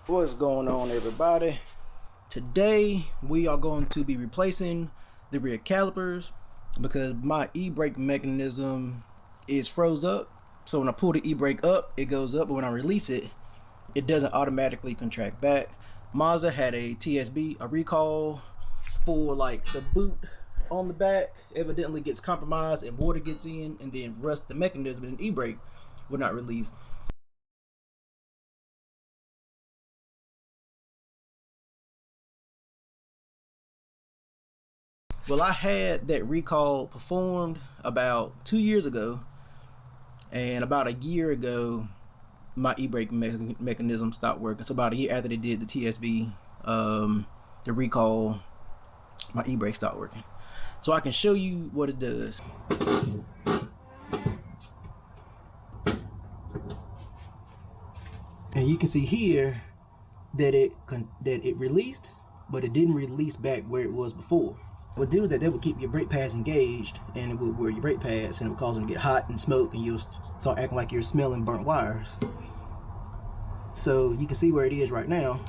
What's going on, everybody? Today we are going to be replacing the rear calipers because my e-brake mechanism is froze up. So when I pull the e-brake up, it goes up, but when I release it, it doesn't automatically contract back. Mazda had a TSB recall for like the boot on the back evidently gets compromised and water gets in and then rusts the mechanism and e-brake will not release. Well, I had that recall performed about 2 years ago, and about a year ago my e-brake mechanism stopped working. So about a year after they did the TSB the recall, my e-brake stopped working. So I can show you what it does. And you can see here that it released, but it didn't release back where it was before. What do is that would keep your brake pads engaged, and it would wear your brake pads, and it would cause them to get hot and smoke, and you'll start acting like you're smelling burnt wires. So you can see where it is right now.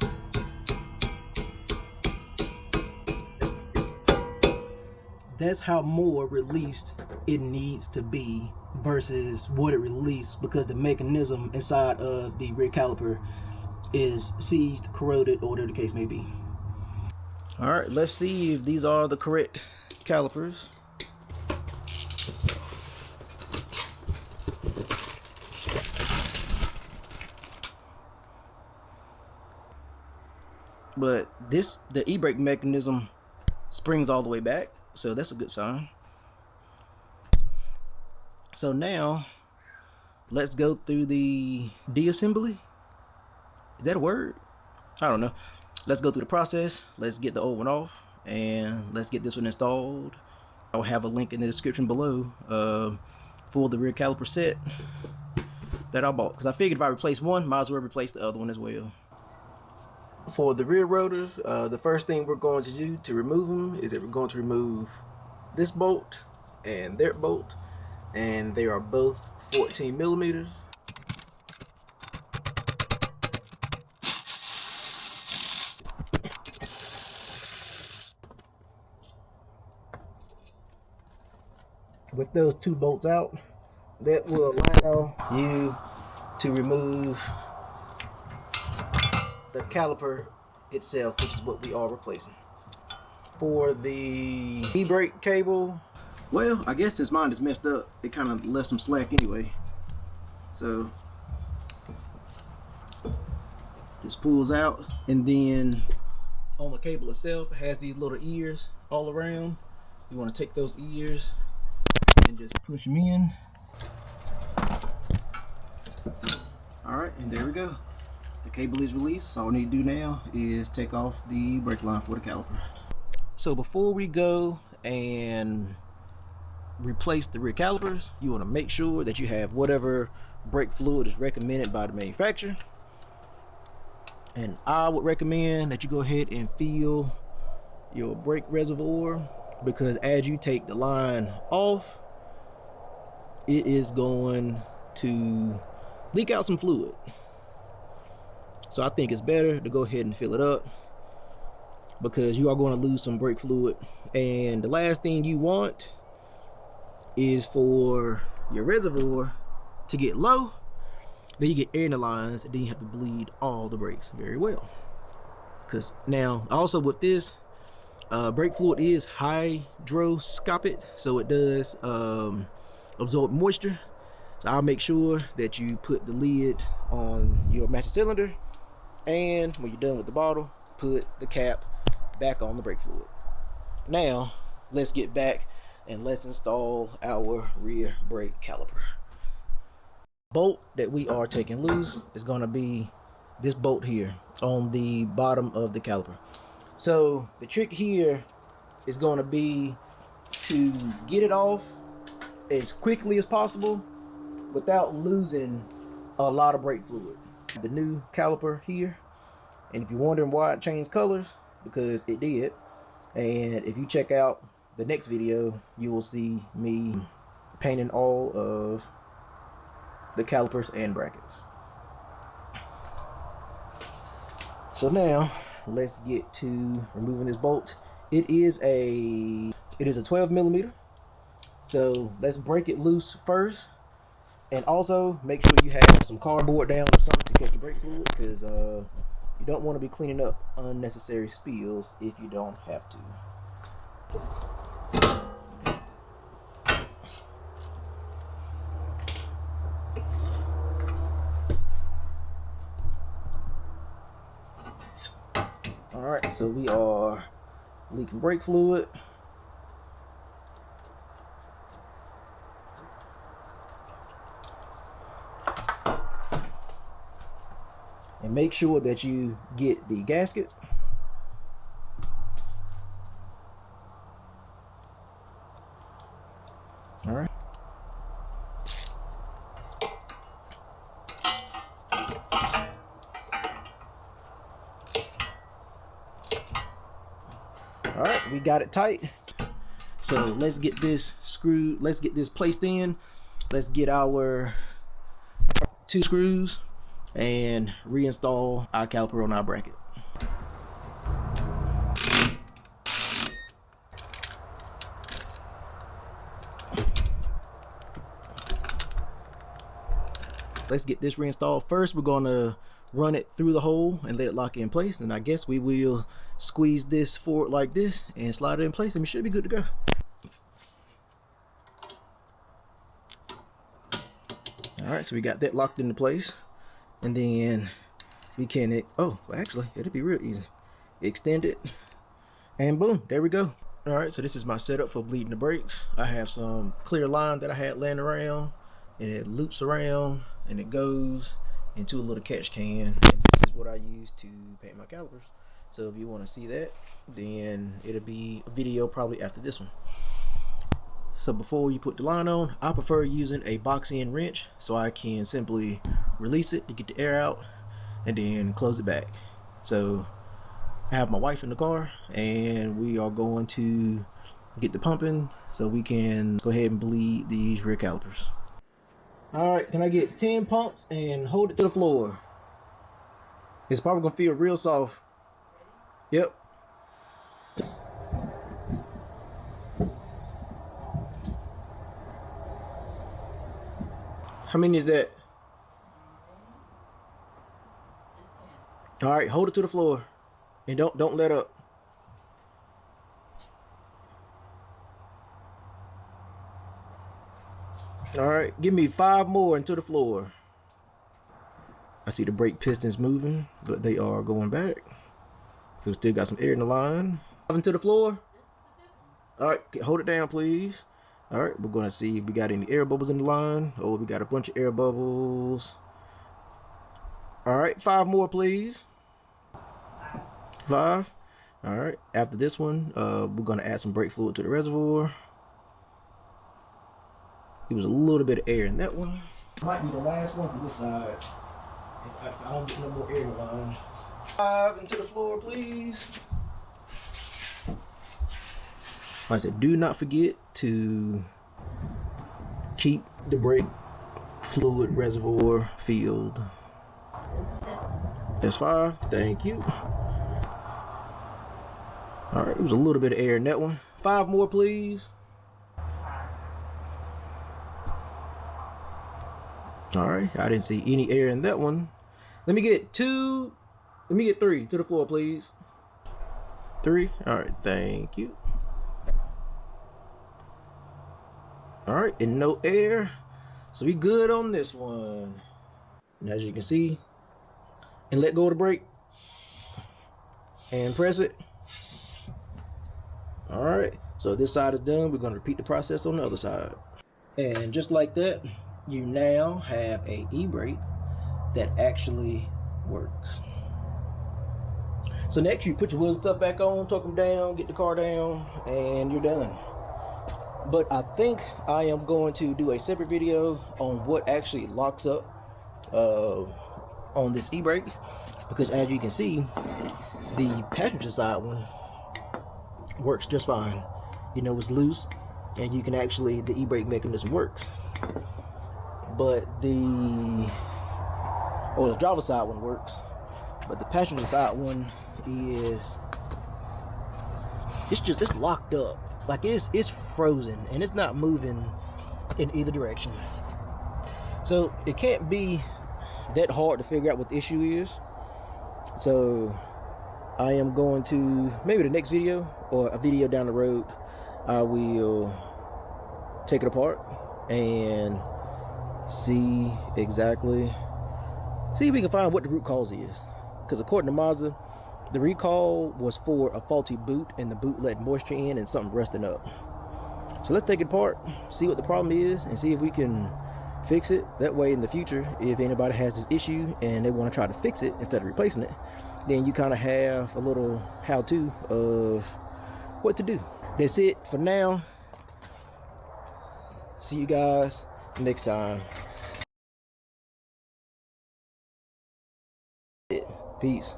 That's how more released it needs to be versus what it released, because the mechanism inside of the rear caliper is seized, corroded, or whatever the case may be. All right, let's see if these are the correct calipers. But the e-brake mechanism springs all the way back, so that's a good sign. So now let's go through the deassembly. Is that a word? I don't know. Let's go through the process. Let's get the old one off and let's get this one installed. I'll have a link in the description below for the rear caliper set that I bought, because I figured if I replace one, might as well replace the other one as well. For the rear rotors, the first thing we're going to do to remove them is that we're going to remove this bolt and that bolt, and they are both 14 millimeters. With those two bolts out, that will allow you to remove the caliper itself, which is what we are replacing. For the e-brake cable, well, I guess since mine is messed up, it kind of left some slack anyway. So this pulls out, and then on the cable itself, it has these little ears all around. You want to take those ears and just push them in. Alright, and there we go. The cable is released. So all we need to do now is take off the brake line for the caliper. So before we go and replace the rear calipers, you want to make sure that you have whatever brake fluid is recommended by the manufacturer. And I would recommend that you go ahead and fill your brake reservoir, because as you take the line off, it is going to leak out some fluid. So I think it's better to go ahead and fill it up, because you are going to lose some brake fluid. And the last thing you want is for your reservoir to get low, then you get air in the lines, and then you have to bleed all the brakes very well. Because now also with this, brake fluid is hydroscopic, so it does absorb moisture. So I'll make sure that you put the lid on your master cylinder, and when you're done with the bottle, put the cap back on the brake fluid. Now let's get back and let's install our rear brake caliper. Bolt that we are taking loose is going to be this bolt here on the bottom of the caliper. So the trick here is going to be to get it off as quickly as possible without losing a lot of brake fluid. The new caliper here, and if you're wondering why it changed colors, because it did. And if you check out the next video, you will see me painting all of the calipers and brackets. So now let's get to removing this bolt. It is a 12 millimeter. So let's break it loose first, and also make sure you have some cardboard down or something to catch the brake fluid, because you don't want to be cleaning up unnecessary spills if you don't have to. Alright, so we are leaking brake fluid. And make sure that you get the gasket. Alright. Alright, we got it tight. So let's get this screwed, let's get this placed in. Let's get our 2 screws and reinstall our caliper on our bracket. Let's get this reinstalled. First, we're gonna run it through the hole and let it lock in place, and I guess we will squeeze this forward like this and slide it in place, and we should be good to go. Alright, so we got that locked into place, and then we can, actually it'll be real easy. Extend it, and boom, there we go. Alright, so this is my setup for bleeding the brakes. I have some clear line that I had laying around, and it loops around and it goes into a little catch can, and this is what I use to paint my calipers. So if you want to see that, then it'll be a video probably after this one. So before you put the line on, I prefer using a box end wrench so I can simply release it to get the air out and then close it back. So I have my wife in the car, and we are going to get the pumping so we can go ahead and bleed these rear calipers. Alright, can I get 10 pumps and hold it to the floor? It's probably gonna feel real soft. Yep. How many is that? Alright, hold it to the floor. And don't let up. Alright, give me 5 more into the floor. I see the brake pistons moving, but they are going back. So we still got some air in the line. 5 into the floor. Alright, hold it down, please. Alright, we're gonna see if we got any air bubbles in the line. Oh, we got a bunch of air bubbles. Alright, 5 more, please. 5. Alright, after this one, we're gonna add some brake fluid to the reservoir. There was a little bit of air in that one. Might be the last one for this side. If I don't get no more air in the line. 5 into the floor, please. Like I said, do not forget to keep the brake fluid reservoir filled. That's 5. Thank you. Alright, there was a little bit of air in that one. 5 more, please. Alright, I didn't see any air in that one. Let me get 3 to the floor, please. 3. Alright, thank you. Alright, and no air. So we good on this one. And as you can see, and let go of the brake. And press it. Alright, so this side is done. We're going to repeat the process on the other side. And just like that, you now have a e-brake that actually works. So next, you put your wheels and stuff back on, torque them down, get the car down, and you're done. But I think I am going to do a separate video on what actually locks up on this e-brake, because as you can see, the passenger side one works just fine. You know, it's loose, and you can actually, the e-brake mechanism works. But the driver's side one works, But the passenger side one is, it's locked up. Like it's frozen and it's not moving in either direction. So it can't be that hard to figure out what the issue is. So I am going to, maybe the next video or a video down the road, I will take it apart and see if we can find what the root cause is. Because according to Mazda, the recall was for a faulty boot and the boot let moisture in and something rusting up. So let's take it apart, see what the problem is, and see if we can fix it. That way in the future, if anybody has this issue and they want to try to fix it instead of replacing it, then you kind of have a little how-to of what to do. That's it for now. See you guys next time. Peace.